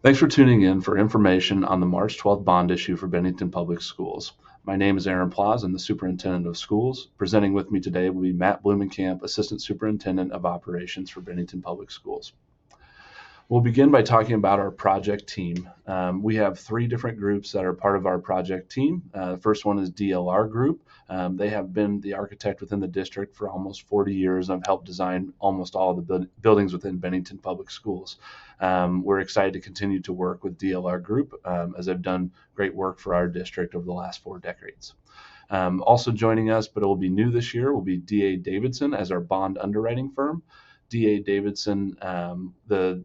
Thanks for tuning in for information on the March 12th bond issue for Bennington Public Schools. My name is Aaron Plaus. I'm the Superintendent of Schools. Presenting with me today will be Matt Blumenkamp, Assistant Superintendent of Operations for Bennington Public Schools. We'll begin by talking about our project team. We have three different groups that are part of our project team. The first one is DLR Group. They have been the architect within the district for almost 40 years and have helped design almost all of the buildings within Bennington Public Schools. We're excited to continue to work with DLR Group as they've done great work for our district over the last 4 decades. Also joining us, but it will be new this year, will be D.A. Davidson as our bond underwriting firm. D.A. Davidson, the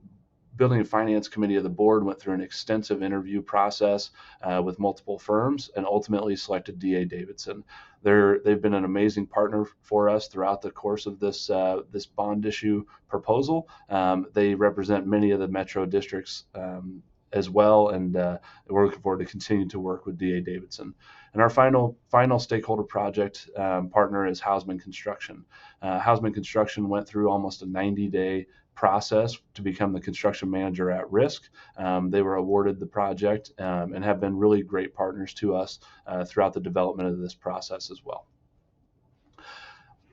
Building and Finance Committee of the board went through an extensive interview process with multiple firms and ultimately selected D.A. Davidson. They've been an amazing partner for us throughout the course of this bond issue proposal. They represent many of the metro districts as well, and we're looking forward to continuing to work with D.A. Davidson. And our final stakeholder project partner is Hausman Construction. Hausman Construction went through almost a 90-day process to become the construction manager at risk. They were awarded the project and have been really great partners to us throughout the development of this process as well.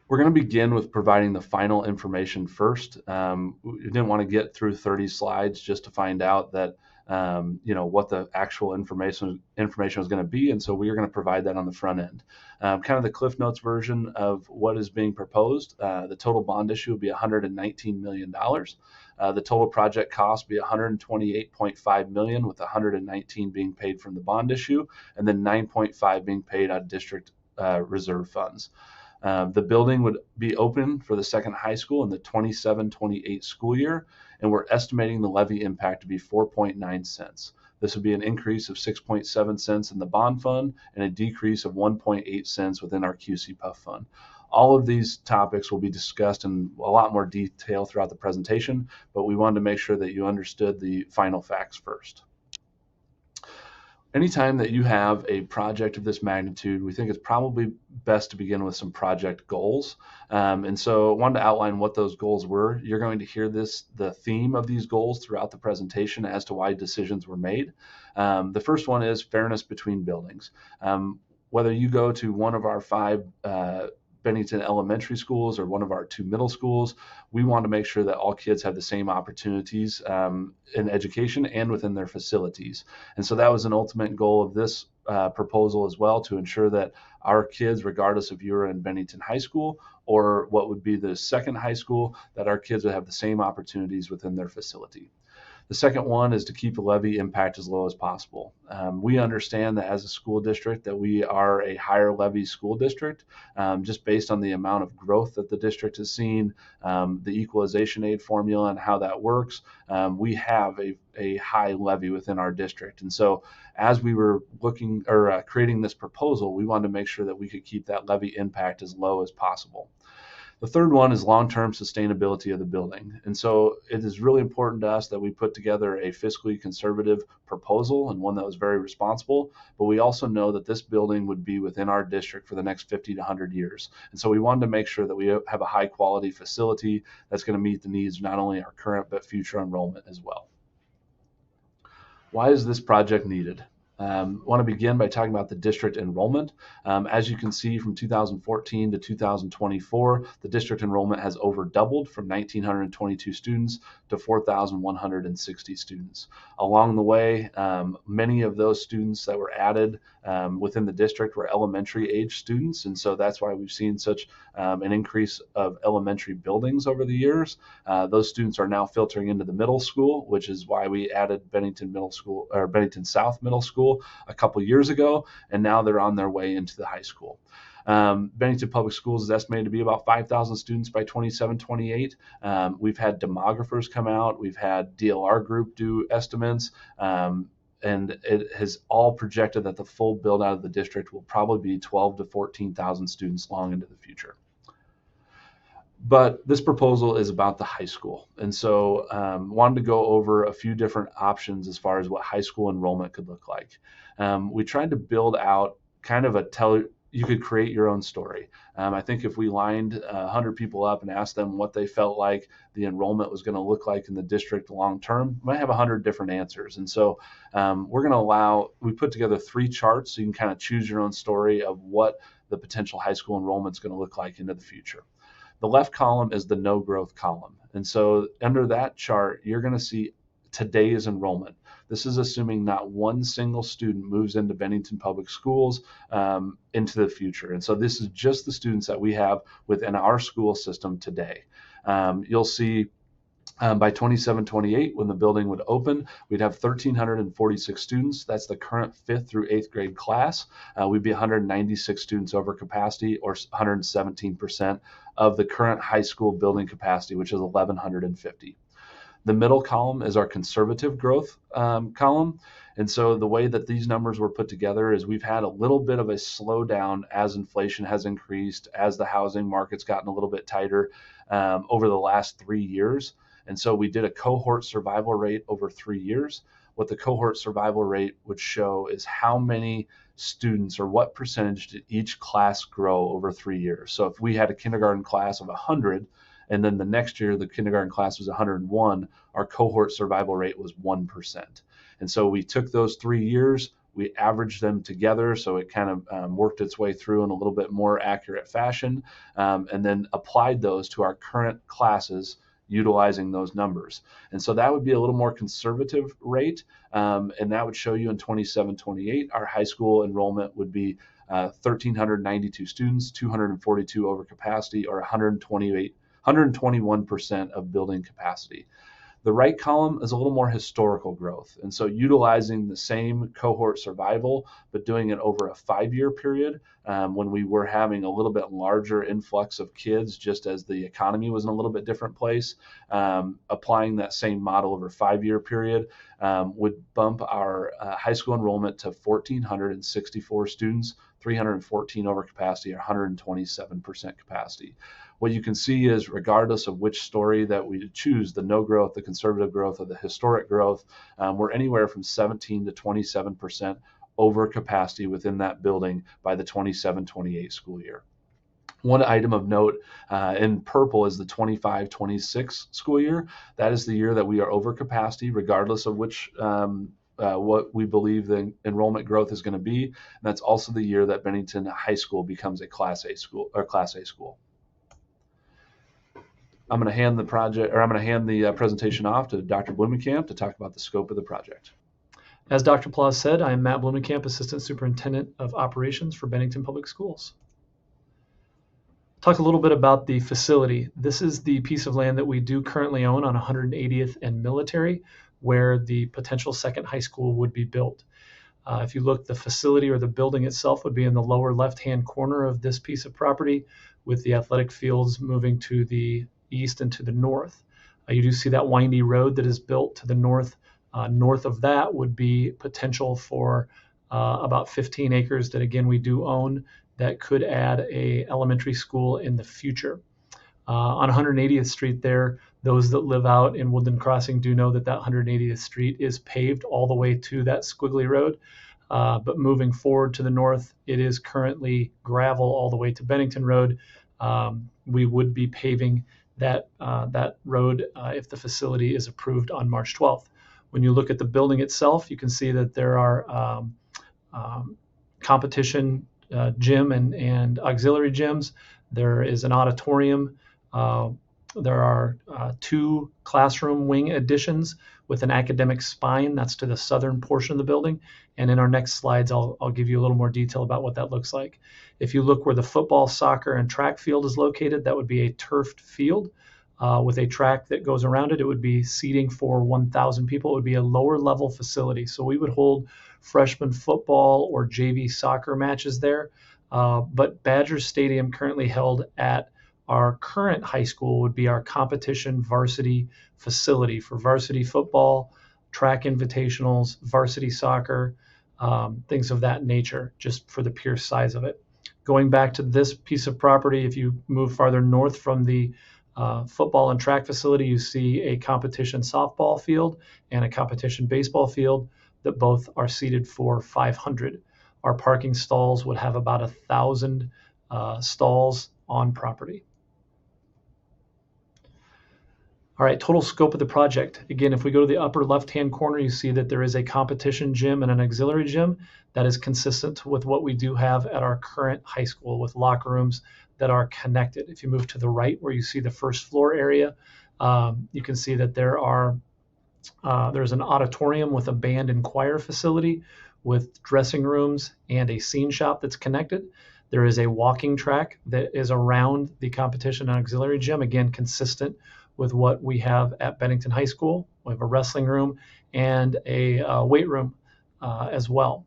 We're going to begin with providing the final information first. We didn't want to get through 30 slides just to find out that what the actual information was going to be, and so we are going to provide that on the front end. Kind of the Cliff Notes version of what is being proposed. The total bond issue will be $119 million. The total project cost will be $128.5 million, with $119 being paid from the bond issue, and then $9.5 being paid out of district reserve funds. The building would be open for the second high school in the 27-28 school year, and we're estimating the levy impact to be 4.9 cents. This would be an increase of 6.7 cents in the bond fund and a decrease of 1.8 cents within our QC Puff fund. All of these topics will be discussed in a lot more detail throughout the presentation, but we wanted to make sure that you understood the final facts first. Anytime that you have a project of this magnitude, we think it's probably best to begin with some project goals. And so I wanted to outline what those goals were. You're going to hear the theme of these goals throughout the presentation as to why decisions were made. The first one is fairness between buildings. Whether you go to one of our 5 Bennington elementary schools or one of our 2 middle schools, we want to make sure that all kids have the same opportunities in education and within their facilities. And so that was an ultimate goal of this proposal as well, to ensure that our kids, regardless if you're in Bennington High School or what would be the second high school, that our kids would have the same opportunities within their facility. The second one is to keep the levy impact as low as possible. We understand that as a school district that we are a higher levy school district, just based on the amount of growth that the district has seen, the equalization aid formula and how that works. We have a high levy within our district. And so as we were looking or creating this proposal, we wanted to make sure that we could keep that levy impact as low as possible. The third one is long-term sustainability of the building. And so it is really important to us that we put together a fiscally conservative proposal and one that was very responsible, but we also know that this building would be within our district for the next 50 to 100 years. And so we wanted to make sure that we have a high quality facility that's going to meet the needs of not only our current but future enrollment as well. Why is this project needed? I want to begin by talking about the district enrollment. As you can see, from 2014 to 2024, the district enrollment has over doubled from 1,922 students to 4,160 students. Along the way, many of those students that were added within the district were elementary age students, and so that's why we've seen such an increase of elementary buildings over the years. Those students are now filtering into the middle school, which is why we added Bennington Middle School or Bennington South Middle School a couple years ago, and now they're on their way into the high school. Bennington Public Schools is estimated to be about 5,000 students by 27-28. We've had demographers come out. We've had DLR Group do estimates. And it has all projected that the full build out of the district will probably be 12 to 14,000 students long into the future. But this proposal is about the high school. And so wanted to go over a few different options as far as what high school enrollment could look like. We tried to build out kind of a you could create your own story. I think if we lined 100 people up and asked them what they felt like the enrollment was going to look like in the district long term, we might have 100 different answers. And so we put together 3 charts so you can kind of choose your own story of what the potential high school enrollment is going to look like into the future. The left column is the no growth column. And so under that chart, you're going to see today's enrollment. This is assuming not one single student moves into Bennington Public Schools into the future. And so this is just the students that we have within our school system today. You'll see by 27-28, when the building would open, we'd have 1,346 students. That's the current 5th through 8th grade class. We'd be 196 students over capacity, or 117% of the current high school building capacity, which is 1,150. The middle column is our conservative growth column. And so the way that these numbers were put together is we've had a little bit of a slowdown as inflation has increased, as the housing market's gotten a little bit tighter over the last 3 years. And so we did a cohort survival rate over 3 years. What the cohort survival rate would show is how many students, or what percentage did each class grow over 3 years. So if we had a kindergarten class of 100, and then the next year the kindergarten class was 101, our cohort survival rate was 1%. And so we took those 3 years, we averaged them together, so it kind of worked its way through in a little bit more accurate fashion, and then applied those to our current classes utilizing those numbers. And so that would be a little more conservative rate, and that would show you in 27-28, our high school enrollment would be 1,392 students, 242 over capacity, or 121% of building capacity. The right column is a little more historical growth. And so utilizing the same cohort survival, but doing it over a 5-year period, when we were having a little bit larger influx of kids, just as the economy was in a little bit different place, applying that same model over a 5-year period would bump our high school enrollment to 1,464 students, 314 over capacity, or 127% capacity. What you can see is, regardless of which story that we choose, the no growth, the conservative growth, or the historic growth, we're anywhere from 17 to 27% over capacity within that building by the 27-28 school year. One item of note in purple is the 25-26 school year. That is the year that we are over capacity, regardless of which what we believe the enrollment growth is going to be. And that's also the year that Bennington High School becomes a Class A school, or Class A school. I'm going to hand the presentation off to Dr. Blumenkamp to talk about the scope of the project. As Dr. Plaus said, I am Matt Blumenkamp, Assistant Superintendent of Operations for Bennington Public Schools. Talk a little bit about the facility. This is the piece of land that we do currently own on 180th and Military, where the potential second high school would be built. If you look, the facility, or the building itself, would be in the lower left-hand corner of this piece of property, with the athletic fields moving to the east and to the north. You do see that windy road that is built to the north. North of that would be potential for about 15 acres that, again, we do own, that could add a elementary school in the future. On 180th Street there, those that live out in Woodland Crossing do know that 180th Street is paved all the way to that squiggly road. But moving forward to the north, it is currently gravel all the way to Bennington Road. We would be paving that road if the facility is approved on March 12th. When you look at the building itself, you can see that there are competition gym and auxiliary gyms. There is an auditorium. There are 2 classroom wing additions with an academic spine. That's to the southern portion of the building. And in our next slides, I'll give you a little more detail about what that looks like. If you look where the football, soccer, and track field is located, that would be a turfed field with a track that goes around it. It would be seating for 1,000 people. It would be a lower level facility. So we would hold freshman football or JV soccer matches there. But Badger Stadium, currently held at our current high school, would be our competition varsity facility for varsity football, track invitationals, varsity soccer, things of that nature, just for the pure size of it. Going back to this piece of property, if you move farther north from the football and track facility, you see a competition softball field and a competition baseball field that both are seated for 500. Our parking stalls would have about 1,000 stalls on property. All right, total scope of the project. Again, if we go to the upper left-hand corner, you see that there is a competition gym and an auxiliary gym that is consistent with what we do have at our current high school with locker rooms that are connected. If you move to the right where you see the first floor area, you can see that there's an auditorium with a band and choir facility with dressing rooms and a scene shop that's connected. There is a walking track that is around the competition and auxiliary gym, again, consistent with what we have at Bennington High School. We have a wrestling room and a weight room as well.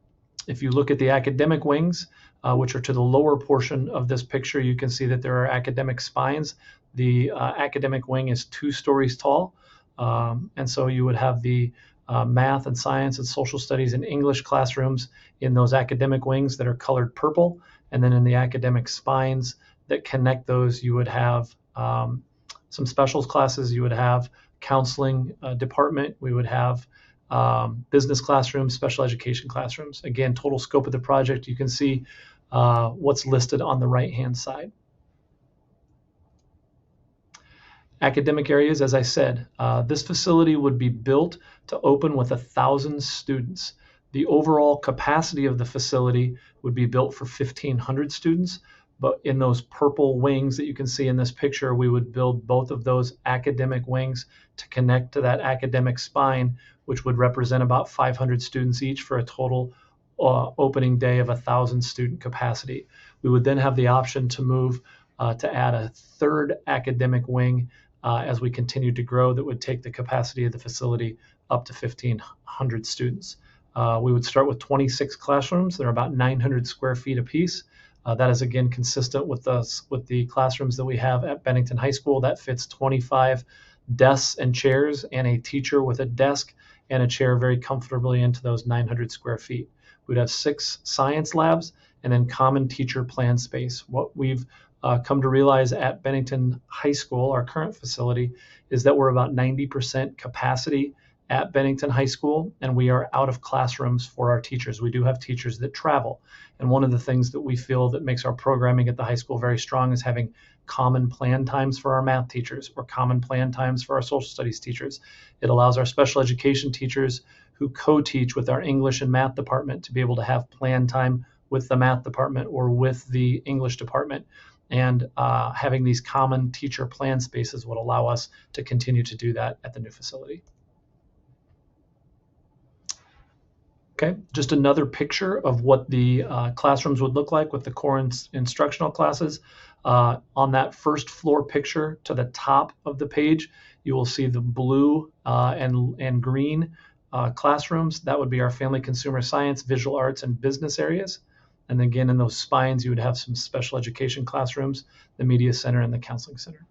If you look at the academic wings, which are to the lower portion of this picture, you can see that there are academic spines. The academic wing is 2 stories tall. And so you would have the math and science and social studies and English classrooms in those academic wings that are colored purple. And then in the academic spines that connect those, you would have some specials classes, you would have counseling department, we would have business classrooms, special education classrooms. Again, total scope of the project, you can see what's listed on the right-hand side. Academic areas, as I said, this facility would be built to open with 1,000 students. The overall capacity of the facility would be built for 1,500 students, but in those purple wings that you can see in this picture, we would build both of those academic wings to connect to that academic spine, which would represent about 500 students each for a total opening day of 1,000 student capacity. We would then have the option to move to add a third academic wing as we continue to grow that would take the capacity of the facility up to 1,500 students. We would start with 26 classrooms. They're about 900 square feet apiece. That is, again, consistent with the classrooms that we have at Bennington High School. That fits 25 desks and chairs and a teacher with a desk and a chair very comfortably into those 900 square feet. We'd have 6 science labs and then common teacher plan space. What we've come to realize at Bennington High School, our current facility, is that we're about 90% capacity at Bennington High School, and we are out of classrooms for our teachers. We do have teachers that travel, and one of the things that we feel that makes our programming at the high school very strong is having common plan times for our math teachers or common plan times for our social studies teachers. It allows our special education teachers who co-teach with our English and math department to be able to have plan time with the math department or with the English department. And having these common teacher plan spaces would allow us to continue to do that at the new facility. Okay, just another picture of what the classrooms would look like with the core instructional classes. On that first floor picture to the top of the page, you will see the blue and green classrooms. That would be our family, consumer science, visual arts, and business areas. And again, in those spines, you would have some special education classrooms, the media center, and the counseling center.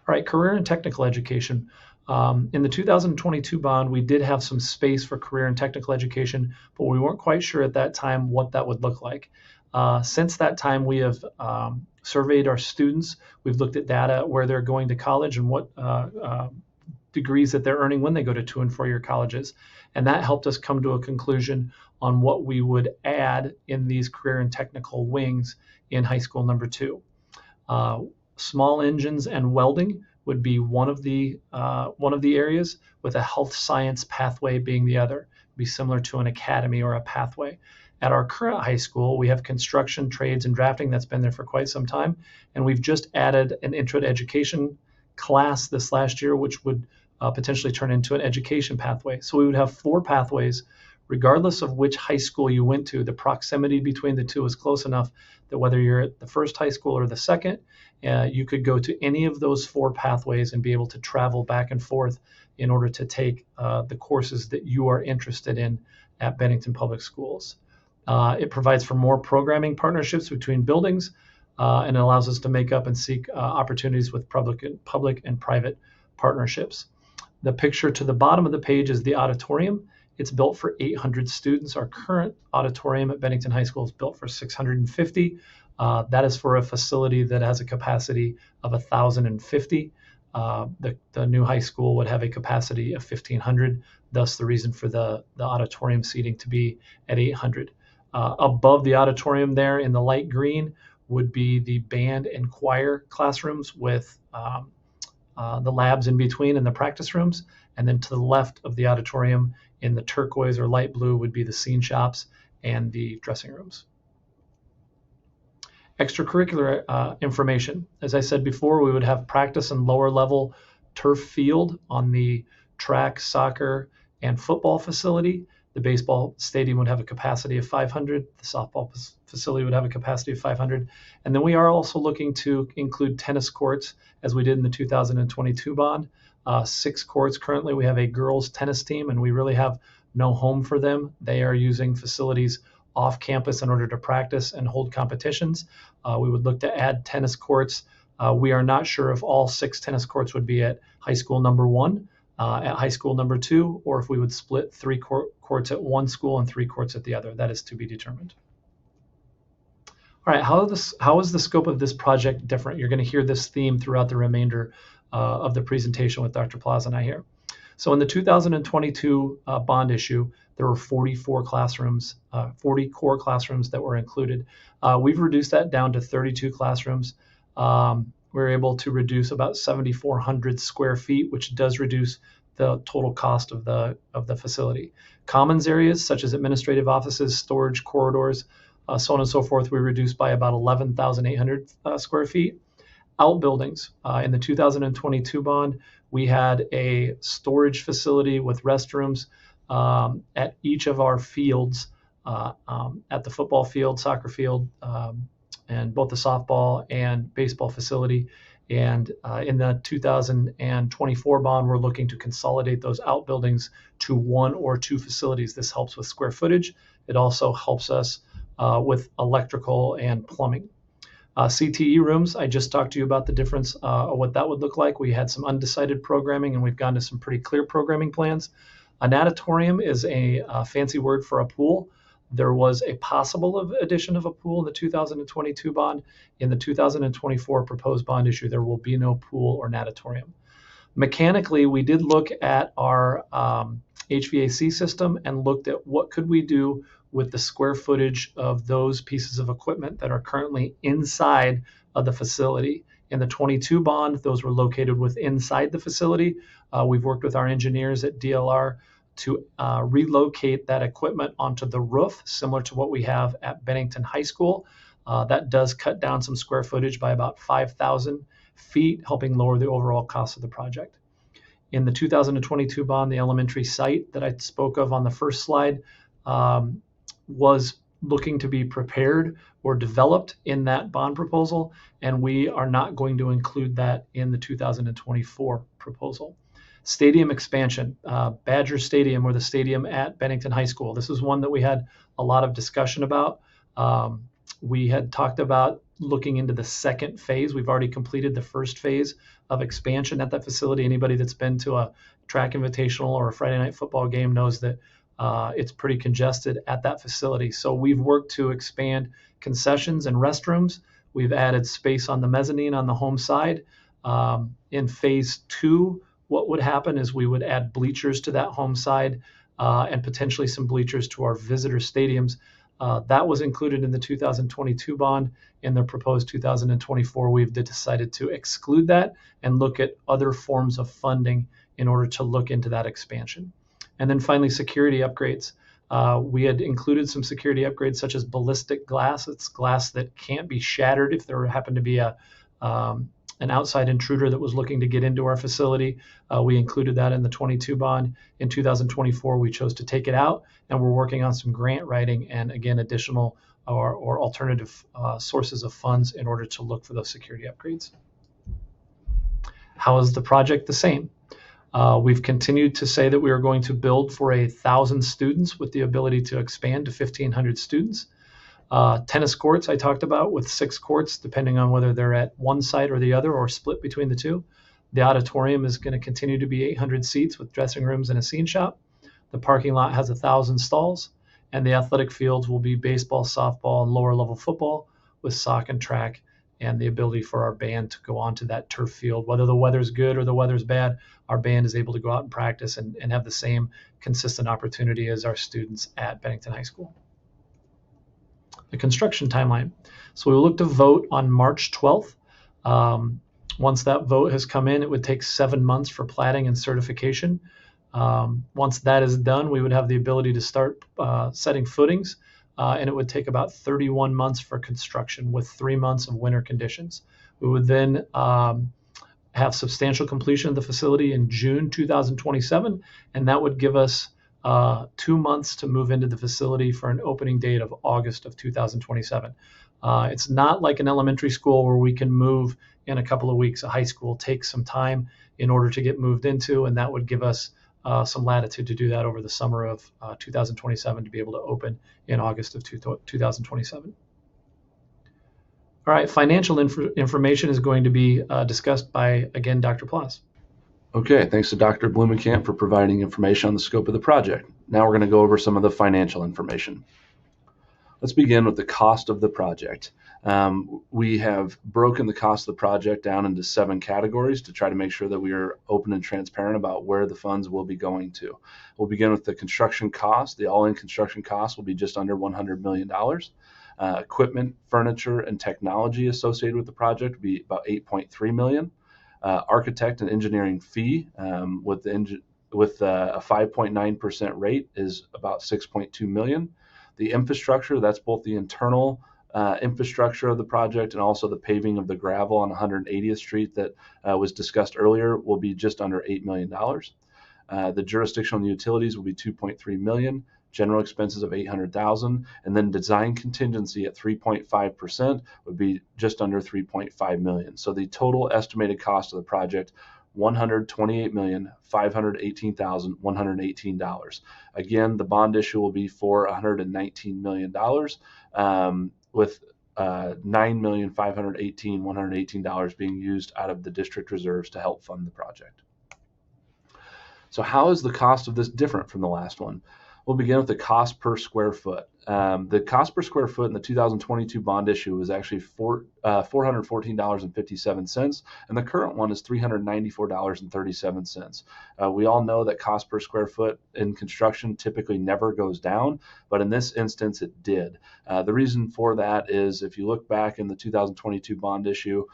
All right, career and technical education. In the 2022 bond, we did have some space for career and technical education, but we weren't quite sure at that time what that would look like. Since that time, we have surveyed our students. We've looked at data where they're going to college and what degrees that they're earning when they go to 2- and 4-year colleges. And that helped us come to a conclusion on what we would add in these career and technical wings in high school number 2. Small engines and welding would be one of the areas, with a health science pathway being the other. It'd be similar to an academy or a pathway. At our current high school, we have construction, trades, and drafting that's been there for quite some time, and we've just added an intro to education class this last year, which would potentially turn into an education pathway. So we would have 4 pathways, regardless of which high school you went to. The proximity between the 2 is close enough that whether you're at the first high school or the second, you could go to any of those 4 pathways and be able to travel back and forth in order to take the courses that you are interested in at Bennington Public Schools. It provides for more programming partnerships between buildings, and it allows us to make up and seek opportunities with public and private partnerships. The picture to the bottom of the page is the auditorium. It's built for 800 students. Our current auditorium at Bennington High School is built for 650. That is for a facility that has a capacity of 1,050. The new high school would have a capacity of 1,500, thus the reason for the auditorium seating to be at 800. Above the auditorium there in the light green would be the band and choir classrooms with the labs in between and the practice rooms. And then to the left of the auditorium in the turquoise or light blue would be the scene shops and the dressing rooms. Extracurricular information. As I said before, we would have practice and lower level turf field on the track, soccer, and football facility. The baseball stadium would have a capacity of 500. The softball facility would have a capacity of 500. And then we are also looking to include tennis courts, as we did in the 2022 bond. 6 courts. Currently, we have a girls tennis team, and we really have no home for them. They are using facilities off campus in order to practice and hold competitions. We would look to add tennis courts. We are not sure if all 6 tennis courts would be at high school number 1, at high school number 2, or if we would split 3 courts at one school and 3 courts at the other. That is to be determined. All right, how is the scope of this project different? You're going to hear this theme throughout the remainder of the presentation with Dr. Plaza and I here. So in the 2022 bond issue, there were 44 classrooms, 40 core classrooms that were included. We've reduced that down to 32 classrooms. We're able to reduce about 7,400 square feet, which does reduce the total cost of the facility. Commons areas such as administrative offices, storage corridors, so on and so forth, we reduced by about 11,800 square feet. Outbuildings. In the 2022 bond, we had a storage facility with restrooms at each of our fields, at the football field, soccer field, and both the softball and baseball facility. And in the 2024 bond, we're looking to consolidate those outbuildings to 1 or 2 facilities. This helps with square footage. It also helps us with electrical and plumbing. CTE rooms, I just talked to you about the difference of what that would look like. We had some undecided programming, and we've gone to some pretty clear programming plans. A natatorium is a fancy word for a pool. There was a possible addition of a pool in the 2022 bond. In the 2024 proposed bond issue, there will be no pool or natatorium. Mechanically, we did look at our HVAC system and looked at what could we do with the square footage of those pieces of equipment that are currently inside of the facility. In the 22 bond, those were located inside the facility. We've worked with our engineers at DLR to relocate that equipment onto the roof, similar to what we have at Bennington High School. That does cut down some square footage by about 5,000 feet, helping lower the overall cost of the project. In the 2022 bond, the elementary site that I spoke of on the first slide was looking to be prepared or developed in that bond proposal, and we are not going to include that in the 2024 proposal. Stadium expansion, Badger Stadium, or the stadium at Bennington High School. This is one that we had a lot of discussion about. We had talked about looking into the second phase. We've already completed the first phase of expansion at that facility. Anybody that's been to a track invitational or a Friday night football game knows that it's pretty congested at that facility. So we've worked to expand concessions and restrooms. We've added space on the mezzanine on the home side. In phase 2, what would happen is we would add bleachers to that home side and potentially some bleachers to our visitor stadiums. That was included in the 2022 bond. In the proposed 2024, we've decided to exclude that and look at other forms of funding in order to look into that expansion. And then finally, security upgrades. We had included some security upgrades such as ballistic glass. It's glass that can't be shattered if there happened to be an outside intruder that was looking to get into our facility. We included that in the 22 bond. In 2024, we chose to take it out, and we're working on some grant writing and, again, additional or alternative sources of funds in order to look for those security upgrades. How is the project the same? We've continued to say that we are going to build for 1,000 students with the ability to expand to 1,500 students. Tennis courts I talked about with 6 courts, depending on whether they're at one site or the other or split between the two. The auditorium is going to continue to be 800 seats with dressing rooms and a scene shop. The parking lot has 1,000 stalls, and the athletic fields will be baseball, softball, and lower level football with soccer and track and the ability for our band to go onto that turf field. Whether the weather's good or the weather's bad, our band is able to go out and practice and have the same consistent opportunity as our students at Bennington High School. The construction timeline. So we will look to vote on March 12th. Once that vote has come in, it would take 7 months for platting and certification. Once that is done, we would have the ability to start setting footings, and it would take about 31 months for construction with 3 months of winter conditions. We would then have substantial completion of the facility in June 2027, and that would give us 2 months to move into the facility for an opening date of August of 2027. It's not like an elementary school where we can move in a couple of weeks. A high school takes some time in order to get moved into, and that would give us some latitude to do that over the summer of 2027 to be able to open in August of 2027. All right, financial information is going to be discussed by, again, Dr. Plas. Okay, thanks to Dr. Blumenkamp for providing information on the scope of the project. Now we're going to go over some of the financial information. Let's begin with the cost of the project. We have broken the cost of the project down into 7 categories to try to make sure that we are open and transparent about where the funds will be going to. We'll begin with the construction cost. The all-in construction cost will be just under $100 million. Equipment, furniture, and technology associated with the project will be about $8.3 million. Architect and engineering fee with a 5.9% rate is about $6.2 million. The infrastructure, that's both the internal infrastructure of the project and also the paving of the gravel on 180th Street that was discussed earlier, will be just under $8 million. The jurisdictional utilities will be $2.3 million. General expenses of $800,000, and then design contingency at 3.5% would be just under $3.5 million. So the total estimated cost of the project, $128,518,118. Again, the bond issue will be for $119 million, with $9,518,118 being used out of the district reserves to help fund the project. So how is the cost of this different from the last one? We'll begin with the cost per square foot. The cost per square foot in the 2022 bond issue was actually $414.57, and the current one is $394.37. We all know that cost per square foot in construction typically never goes down, but in this instance it did. The reason for that is if you look back in the 2022 bond issue,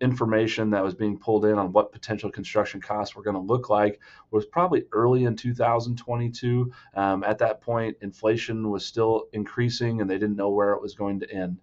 information that was being pulled in on what potential construction costs were going to look like was probably early in 2022. At that point, inflation was still increasing and they didn't know where it was going to end.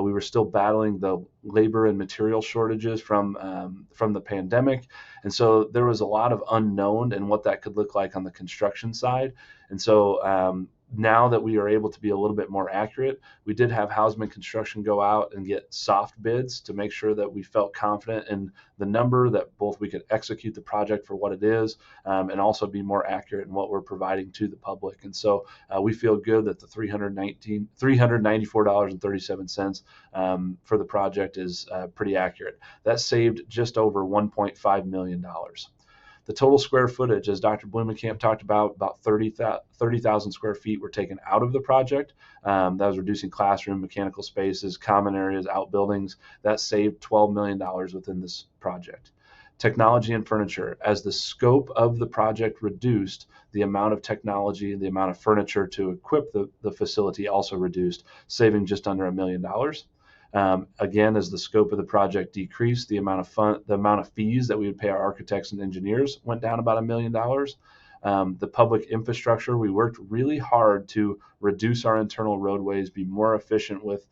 We were still battling the labor and material shortages from the pandemic. And so there was a lot of unknown in what that could look like on the construction side. And so now that we are able to be a little bit more accurate, we did have Hausman Construction go out and get soft bids to make sure that we felt confident in the number, that both we could execute the project for what it is and also be more accurate in what we're providing to the public. And so we feel good that the $394.37 for the project is pretty accurate. That saved just over $1.5 million. The total square footage, as Dr. Blumenkamp talked about 30,000 square feet were taken out of the project. That was reducing classroom, mechanical spaces, common areas, outbuildings. That saved $12 million within this project. Technology and furniture. As the scope of the project reduced, the amount of technology and the amount of furniture to equip the facility also reduced, saving just under $1 million. Again, as the scope of the project decreased, the amount of fees that we would pay our architects and engineers went down about $1 million. The public infrastructure, we worked really hard to reduce our internal roadways, be more efficient with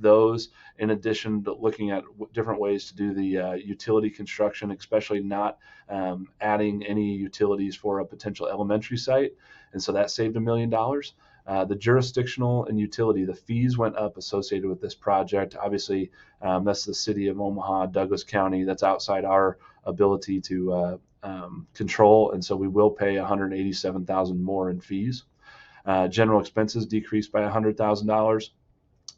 those, in addition to looking at different ways to do the utility construction, especially not adding any utilities for a potential elementary site. And so that saved $1 million. The jurisdictional and utility, the fees went up associated with this project. Obviously, that's the city of Omaha, Douglas County. That's outside our ability to control, and so we will pay $187,000 more in fees. General expenses decreased by $100,000.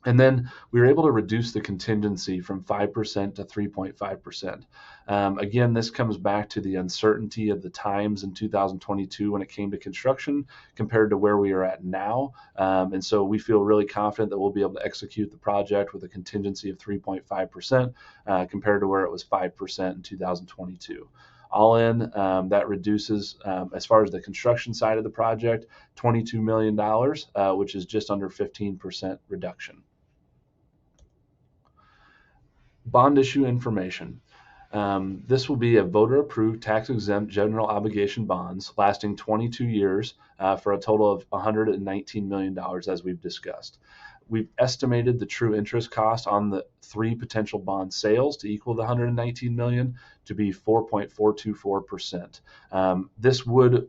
And then we were able to reduce the contingency from 5% to 3.5%. Again, this comes back to the uncertainty of the times in 2022 when it came to construction compared to where we are at now. And so we feel really confident that we'll be able to execute the project with a contingency of 3.5% compared to where it was 5% in 2022. All in, that reduces, as far as the construction side of the project, $22 million, which is just under 15% reduction. Bond issue information. This will be a voter-approved tax-exempt general obligation bonds lasting 22 years for a total of $119 million, as we've discussed. We've estimated the true interest cost on the 3 potential bond sales to equal the $119 million to be 4.424%. This would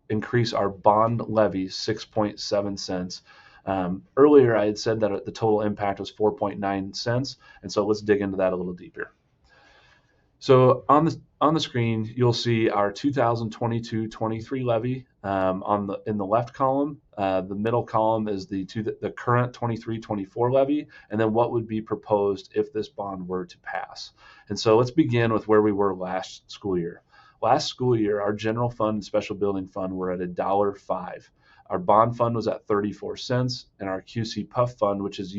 increase our bond levy 6.7 cents. Earlier, I had said that the total impact was 4.9 cents, and so let's dig into that a little deeper. So on the screen, you'll see our 2022-23 levy in the left column. The middle column is the current 23-24 levy, and then what would be proposed if this bond were to pass. And so let's begin with where we were last school year. Last school year, our general fund and special building fund were at $1.05. Our bond fund was at 34 cents, and our QC Puff fund, which was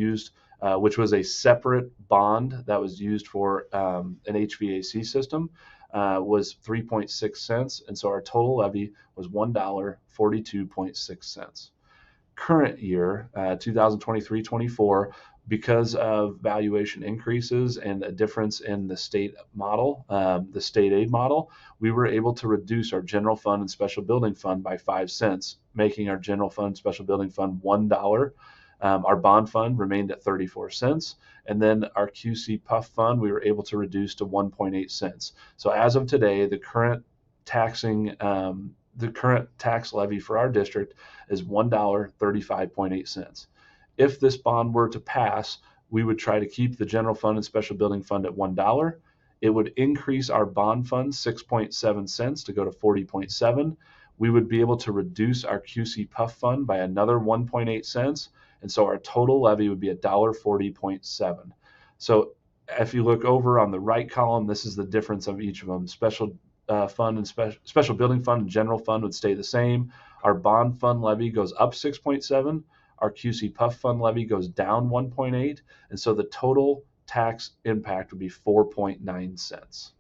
a separate bond that was used for an HVAC system, was 3.6 cents, and so our total levy was $1.42.6. Current year, 2023-24, because of valuation increases and a difference in the state model, the state aid model, we were able to reduce our general fund and special building fund by 5 cents, making our general fund special building fund $1. Our bond fund remained at 34 cents, and then our QC Puff fund we were able to reduce to 1.8 cents. So as of today, the current tax levy for our district is $1.35.8. If this bond were to pass, we would try to keep the general fund and special building fund at $1. It would increase our bond fund 6.7 cents to go to 40.7. We would be able to reduce our QC Puff fund by another 1.8 cents. And so our total levy would be $1.40.7. So if you look over on the right column, this is the difference of each of them. Special fund and special building fund and general fund would stay the same. Our bond fund levy goes up 6.7. Our QC Puff fund levy goes down 1.8. And so the total tax impact would be 4.9 cents.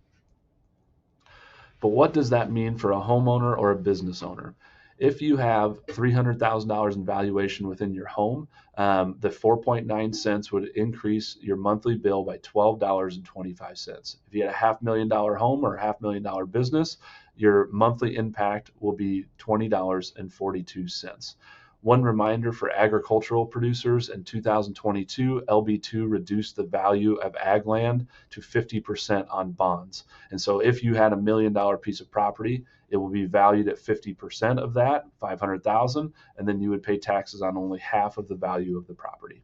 But what does that mean for a homeowner or a business owner? If you have $300,000 in valuation within your home, the 4.9 cents would increase your monthly bill by $12.25. If you had a $500,000 home or a $500,000 business, your monthly impact will be $20.42. One reminder for agricultural producers, in 2022, LB2 reduced the value of ag land to 50% on bonds. And so if you had $1 million piece of property, it will be valued at 50% of that, $500,000, and then you would pay taxes on only half of the value of the property.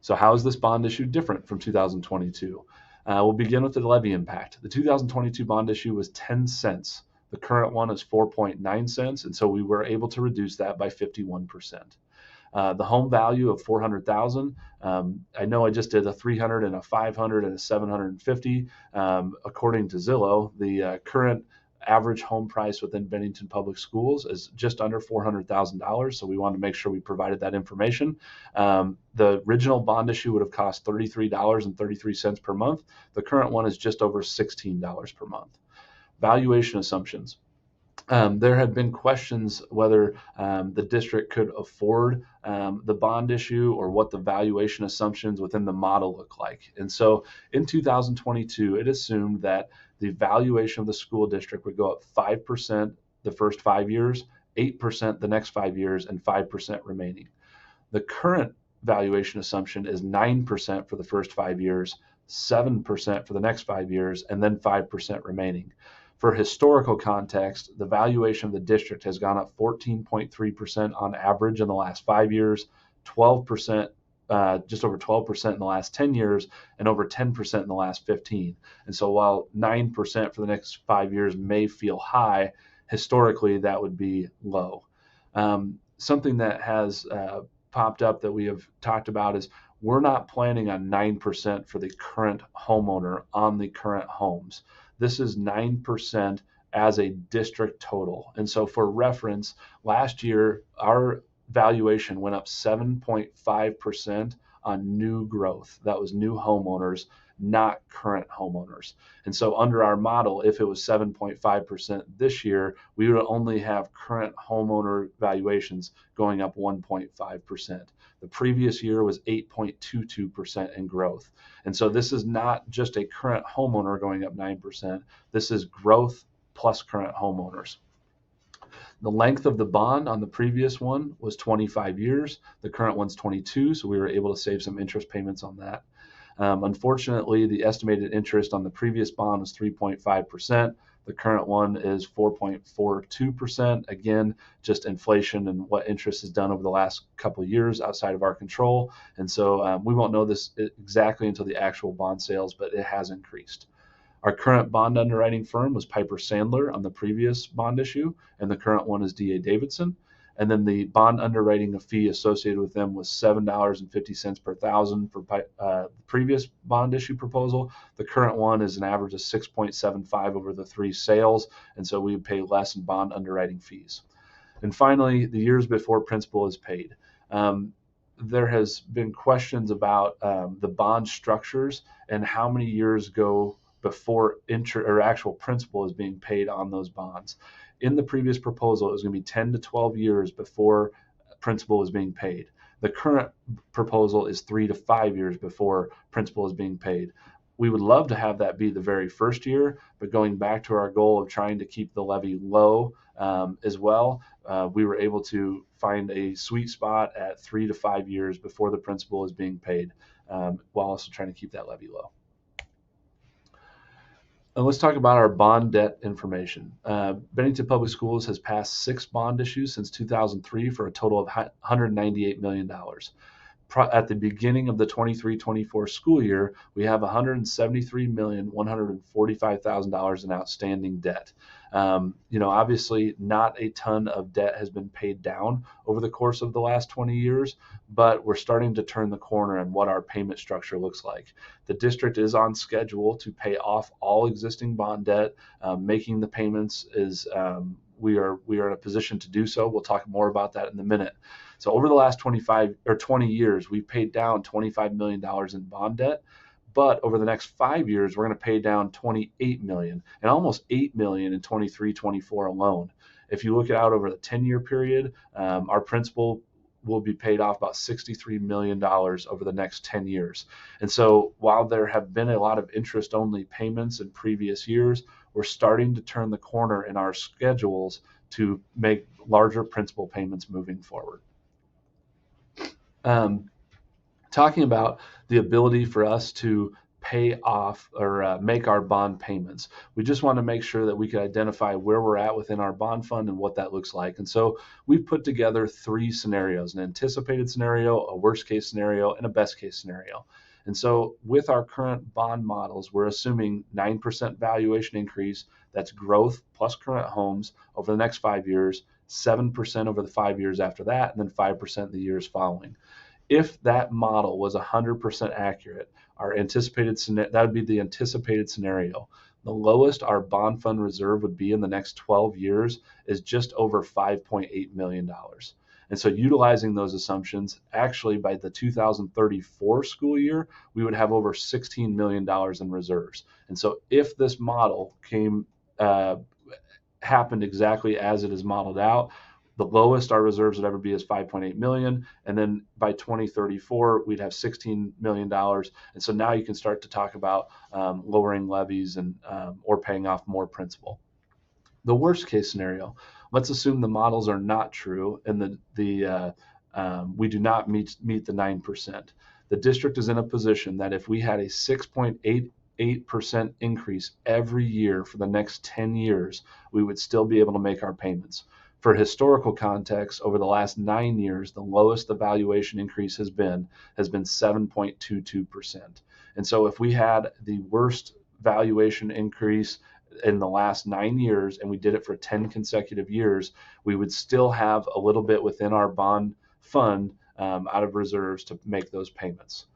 So how is this bond issue different from 2022? We'll begin with the levy impact. The 2022 bond issue was 10 cents. The current one is 4.9 cents, and so we were able to reduce that by 51%. The home value of 400,000. I know I just did a 300 and a 500 and a 750. According to Zillow, the current average home price within Bennington Public Schools is just under $400,000. So we wanted to make sure we provided that information. The original bond issue would have cost $33.33 per month. The current one is just over $16 per month. Valuation assumptions. There had been questions whether the district could afford the bond issue or what the valuation assumptions within the model look like. And so in 2022, it assumed that the valuation of the school district would go up 5% the first 5 years, 8% the next 5 years, and 5% remaining. The current valuation assumption is 9% for the first 5 years, 7% for the next 5 years, and then 5% remaining. For historical context, the valuation of the district has gone up 14.3% on average in the last 5 years, 12%, just over 12% in the last 10 years, and over 10% in the last 15. And so while 9% for the next 5 years may feel high, historically that would be low. Something that has popped up that we have talked about is we're not planning on 9% for the current homeowner on the current homes. This is 9% as a district total. And so for reference, last year, our valuation went up 7.5% on new growth. That was new homeowners, not current homeowners. And so under our model, if it was 7.5% this year, we would only have current homeowner valuations going up 1.5%. The previous year was 8.22% in growth. And so this is not just a current homeowner going up 9%. This is growth plus current homeowners. The length of the bond on the previous one was 25 years. The current one's 22, so we were able to save some interest payments on that. Unfortunately, the estimated interest on the previous bond was 3.5%. The current one is 4.42%. Again, just inflation and what interest has done over the last couple of years outside of our control. And so we won't know this exactly until the actual bond sales, but it has increased. Our current bond underwriting firm was Piper Sandler on the previous bond issue, and the current one is D.A. Davidson. And then the bond underwriting fee associated with them was $7.50 per thousand for the previous bond issue proposal. The current one is an average of 6.75 over the 3 sales, and so we would pay less in bond underwriting fees. And finally, the years before principal is paid. There has been questions about the bond structures and how many years go before actual principal is being paid on those bonds. In the previous proposal, it was going to be 10 to 12 years before principal is being paid. The current proposal is 3 to 5 years before principal is being paid. We would love to have that be the very first year, but going back to our goal of trying to keep the levy low as well, we were able to find a sweet spot at 3 to 5 years before the principal is being paid, while also trying to keep that levy low. And let's talk about our bond debt information. Bennington Public Schools has passed 6 bond issues since 2003 for a total of $198 million. At the beginning of the 23-24 school year, we have $173,145,000 in outstanding debt. Obviously not a ton of debt has been paid down over the course of the last 20 years, but we're starting to turn the corner in what our payment structure looks like. The district is on schedule to pay off all existing bond debt. Making the payments is we are in a position to do so. We'll talk more about that in a minute. So over the last 20 years, we've paid down $25 million in bond debt. But over the next 5 years, we're going to pay down $28 million and almost $8 million in 23-24 alone. If you look it out over the 10-year period, our principal will be paid off about $63 million over the next 10 years. And so while there have been a lot of interest-only payments in previous years, we're starting to turn the corner in our schedules to make larger principal payments moving forward. Talking about the ability for us to pay off or make our bond payments. We just want to make sure that we can identify where we're at within our bond fund and what that looks like. And so we've put together 3 scenarios: an anticipated scenario, a worst case scenario, and a best case scenario. And so with our current bond models, we're assuming 9% valuation increase. That's growth plus current homes over the next 5 years, 7% over the 5 years after that, and then 5% the years following. If that model was 100% accurate, that would be the anticipated scenario. The lowest our bond fund reserve would be in the next 12 years is just over $5.8 million. And so utilizing those assumptions, actually by the 2034 school year, we would have over $16 million in reserves. And so if this model happened exactly as it is modeled out, the lowest our reserves would ever be is $5.8 million. And then by 2034, we'd have $16 million. And so now you can start to talk about lowering levies and or paying off more principal. The worst case scenario, let's assume the models are not true and we do not meet the 9%. The district is in a position that if we had a 6.88% increase every year for the next 10 years, we would still be able to make our payments. For historical context, over the last 9 years, the lowest the valuation increase has been 7.22%. And so if we had the worst valuation increase in the last 9 years and we did it for 10 consecutive years, we would still have a little bit within our bond fund out of reserves to make those payments.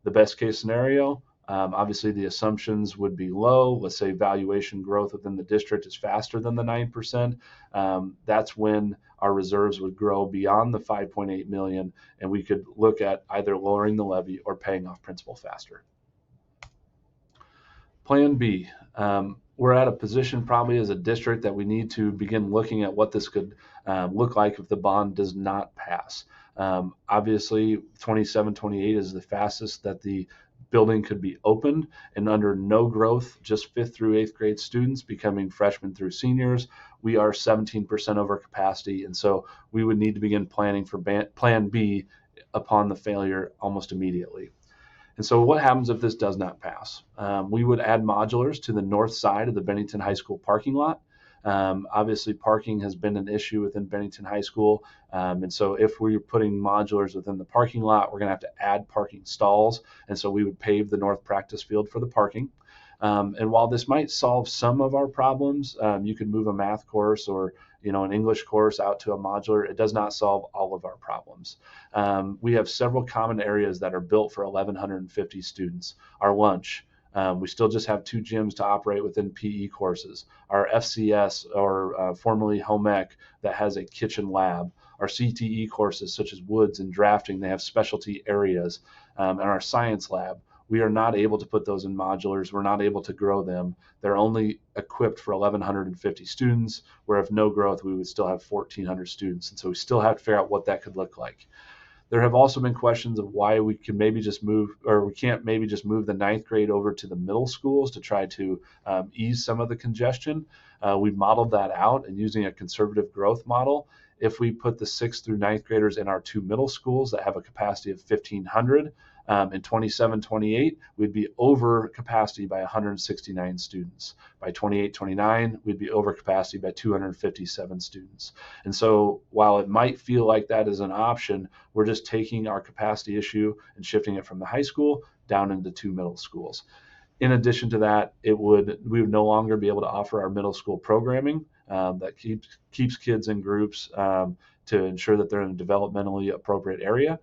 The best case scenario, obviously the assumptions would be low. Let's say valuation growth within the district is faster than the 9%. That's when our reserves would grow beyond the 5.8 million, and we could look at either lowering the levy or paying off principal faster. Plan B. We're at a position probably as a district that we need to begin looking at what this could look like if the bond does not pass. Obviously, 27, 28 is the fastest that the building could be opened, and under no growth, just 5th through 8th grade students becoming freshmen through seniors, we are 17% over capacity, and so we would need to begin planning for Plan B upon the failure almost immediately. And so what happens if this does not pass? We would add modulars to the north side of the Bennington High School parking lot. Obviously, parking has been an issue within Bennington High School. And so if we're putting modulars within the parking lot, we're going to have to add parking stalls. And so we would pave the north practice field for the parking. And while this might solve some of our problems, you could move a math course or an English course out to a modular. It does not solve all of our problems. We have several common areas that are built for 1,150 students. Our lunch, we still just have 2 gyms to operate within PE courses. Our FCS, or formerly home ec, that has a kitchen lab. Our CTE courses, such as woods and drafting, they have specialty areas. And our science lab, we are not able to put those in modulars. We're not able to grow them. They're only equipped for 1,150 students, where if no growth, we would still have 1,400 students. And so we still have to figure out what that could look like. There have also been questions of why we can maybe just move, or we can't maybe just move the 9th grade over to the middle schools to try to ease some of the congestion. We've modeled that out, and using a conservative growth model, if we put the 6th through 9th graders in our 2 middle schools that have a capacity of 1,500, in 27, 28, we'd be over capacity by 169 students. By 28, 29, we'd be over capacity by 257 students. And so while it might feel like that is an option, we're just taking our capacity issue and shifting it from the high school down into 2 middle schools. In addition to that, we would no longer be able to offer our middle school programming that keeps kids in groups to ensure that they're in a developmentally appropriate area.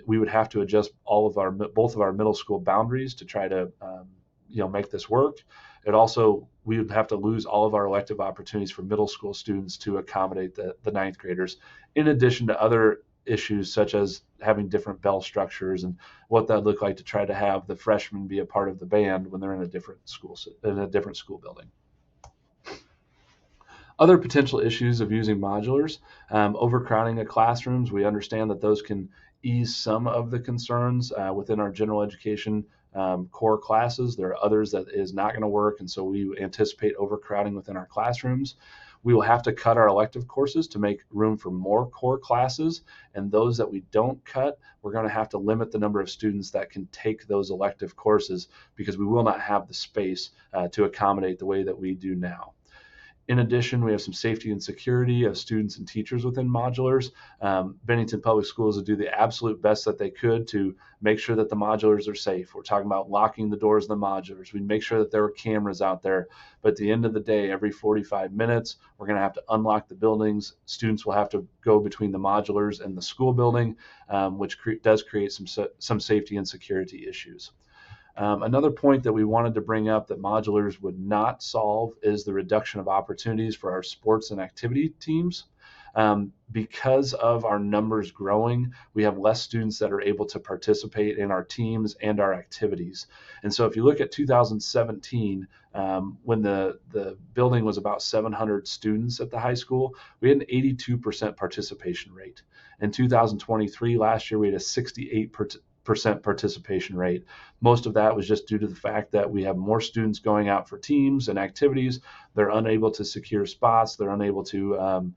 We would have to adjust both of our middle school boundaries to try to make this work. We would have to lose all of our elective opportunities for middle school students to accommodate the 9th graders, in addition to other issues such as having different bell structures and what that looked like to try to have the freshmen be a part of the band when they're in a different school building. Other potential issues of using modulars, overcrowding of classrooms. We understand that those can ease some of the concerns within our general education core classes. There are others that is not going to work, and so we anticipate overcrowding within our classrooms. We will have to cut our elective courses to make room for more core classes, and those that we don't cut, we're going to have to limit the number of students that can take those elective courses because we will not have the space to accommodate the way that we do now. In addition, we have some safety and security of students and teachers within modulars. Bennington Public Schools will do the absolute best that they could to make sure that the modulars are safe. We're talking about locking the doors of the modulars. We make sure that there are cameras out there. But at the end of the day, every 45 minutes, we're going to have to unlock the buildings. Students will have to go between the modulars and the school building, which does create some safety and security issues. Another point that we wanted to bring up that modulars would not solve is the reduction of opportunities for our sports and activity teams. Because of our numbers growing, we have less students that are able to participate in our teams and our activities. And so if you look at 2017, when the building was about 700 students at the high school, we had an 82% participation rate. In 2023, last year, we had a 68% participation rate. Most of that was just due to the fact that we have more students going out for teams and activities. They're unable to secure spots. They're unable to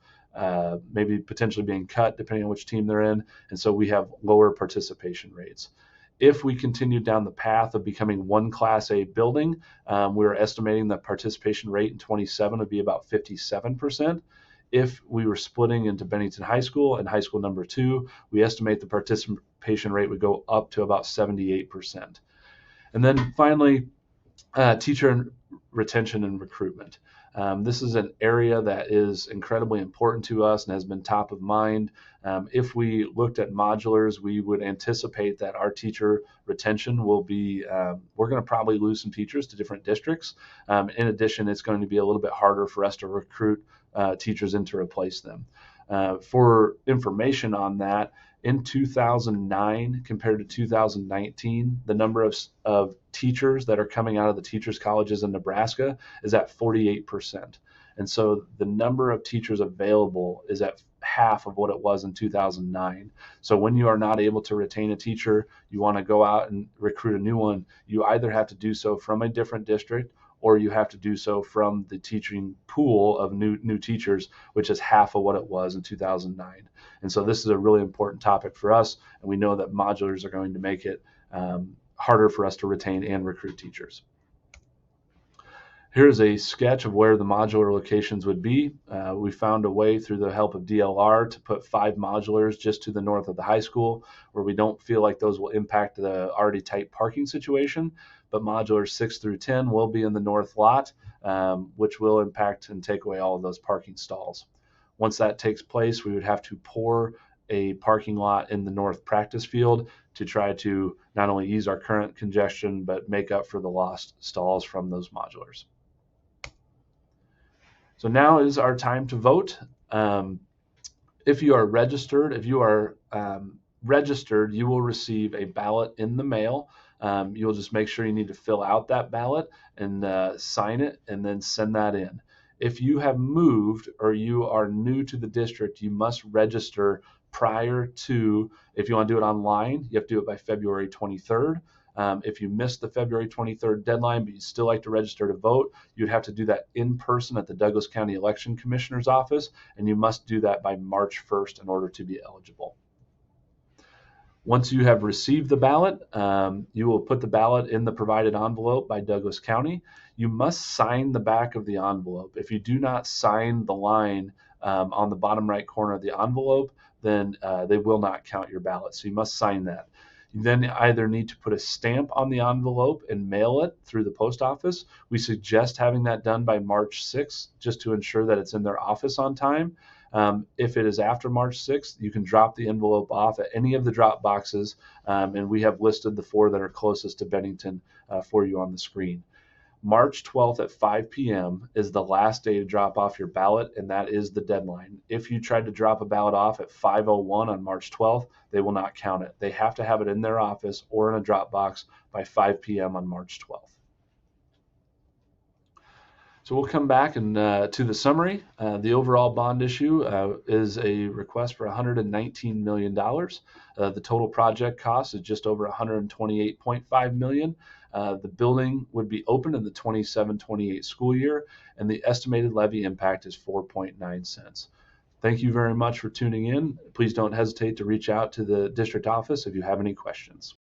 maybe potentially being cut depending on which team they're in. And so we have lower participation rates. If we continue down the path of becoming one Class A building, we're estimating the participation rate in 27 would be about 57%. If we were splitting into Bennington High School and High School number 2, we estimate the participation rate would go up to about 78%. And then finally, teacher retention and recruitment. This is an area that is incredibly important to us and has been top of mind. If we looked at modulars, we would anticipate that our teacher retention will be, we're going to probably lose some teachers to different districts. In addition, it's going to be a little bit harder for us to recruit teachers in to replace them. For information on that, in 2009 compared to 2019, the number of teachers that are coming out of the teachers colleges in Nebraska is at 48%. And so the number of teachers available is at half of what it was in 2009. So when you are not able to retain a teacher, you want to go out and recruit a new one, you either have to do so from a different district or you have to do so from the teaching pool of new teachers, which is half of what it was in 2009. And so this is a really important topic for us, and we know that modulars are going to make it harder for us to retain and recruit teachers. Here's a sketch of where the modular locations would be. We found a way through the help of DLR to put 5 modulars just to the north of the high school, where we don't feel like those will impact the already tight parking situation. But modulars 6 through 10 will be in the north lot, which will impact and take away all of those parking stalls. Once that takes place, we would have to pour a parking lot in the north practice field to try to not only ease our current congestion, but make up for the lost stalls from those modulars. So now is our time to vote. If you are registered, you will receive a ballot in the mail. You'll just make sure you need to fill out that ballot and sign it and then send that in. If you have moved or you are new to the district, you must register prior to, if you want to do it online, you have to do it by February 23rd. If you missed the February 23rd deadline, but you'd still like to register to vote, you'd have to do that in person at the Douglas County Election Commissioner's office, and you must do that by March 1st in order to be eligible. Once you have received the ballot, you will put the ballot in the provided envelope by Douglas County. You must sign the back of the envelope. If you do not sign the line on the bottom right corner of the envelope, then they will not count your ballot. So you must sign that. You then either need to put a stamp on the envelope and mail it through the post office. We suggest having that done by March 6th just to ensure that it's in their office on time. If it is after March 6th, you can drop the envelope off at any of the drop boxes, and we have listed the 4 that are closest to Bennington for you on the screen. March 12th at 5 p.m. is the last day to drop off your ballot, and that is the deadline. If you tried to drop a ballot off at 5:01 on March 12th, they will not count it. They have to have it in their office or in a drop box by 5 p.m. on March 12th. So we'll come back and to the summary. The overall bond issue is a request for $119 million. The total project cost is just over $128.5 million. The building would be open in the 27-28 school year, and the estimated levy impact is 4.9 cents. Thank you very much for tuning in. Please don't hesitate to reach out to the district office if you have any questions.